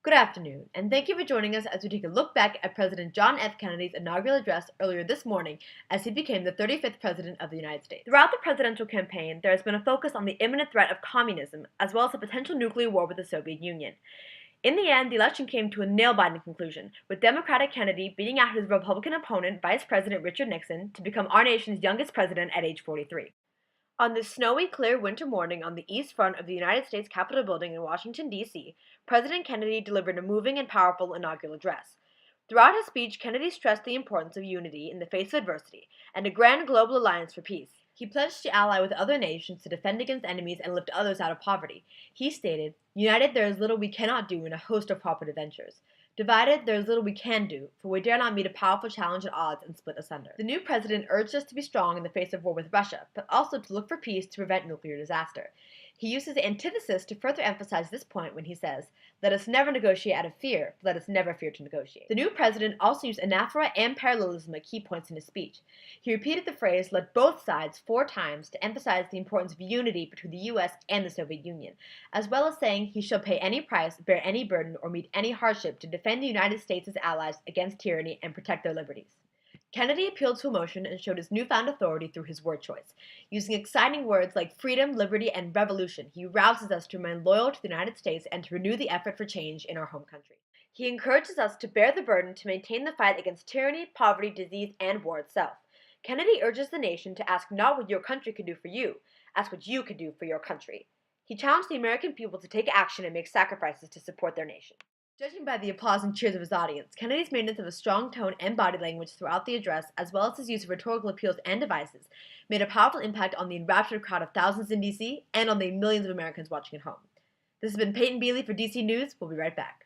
Good afternoon, and thank you for joining us as we take a look back at President John F. Kennedy's inaugural address earlier this morning as he became the 35th President of the United States. Throughout the presidential campaign, there has been a focus on the imminent threat of communism, as well as a potential nuclear war with the Soviet Union. In the end, the election came to a nail-biting conclusion, with Democratic Kennedy beating out his Republican opponent, Vice President Richard Nixon, to become our nation's youngest president at age 43. On this snowy, clear winter morning on the east front of the United States Capitol building in Washington, D.C., President Kennedy delivered a moving and powerful inaugural address. Throughout his speech, Kennedy stressed the importance of unity in the face of adversity and a grand global alliance for peace. He pledged to ally with other nations to defend against enemies and lift others out of poverty. He stated, "United, there is little we cannot do in a host of corporate adventures. Divided, there is little we can do, for we dare not meet a powerful challenge at odds and split asunder." The new president urged us to be strong in the face of war with Russia, but also to look for peace to prevent nuclear disaster. He uses the antithesis to further emphasize this point when he says, "Let us never negotiate out of fear, but let us never fear to negotiate." The new president also used anaphora and parallelism at key points in his speech. He repeated the phrase, "let both sides," 4 times to emphasize the importance of unity between the U.S. and the Soviet Union, as well as saying he shall pay any price, bear any burden, or meet any hardship to defend the United States' allies against tyranny and protect their liberties. Kennedy appealed to emotion and showed his newfound authority through his word choice. Using exciting words like freedom, liberty, and revolution, he rouses us to remain loyal to the United States and to renew the effort for change in our home country. He encourages us to bear the burden to maintain the fight against tyranny, poverty, disease, and war itself. Kennedy urges the nation to ask not what your country can do for you, ask what you can do for your country. He challenged the American people to take action and make sacrifices to support their nation. Judging by the applause and cheers of his audience, Kennedy's maintenance of a strong tone and body language throughout the address, as well as his use of rhetorical appeals and devices, made a powerful impact on the enraptured crowd of thousands in D.C. and on the millions of Americans watching at home. This has been Peyton Bealey for DC News. We'll be right back.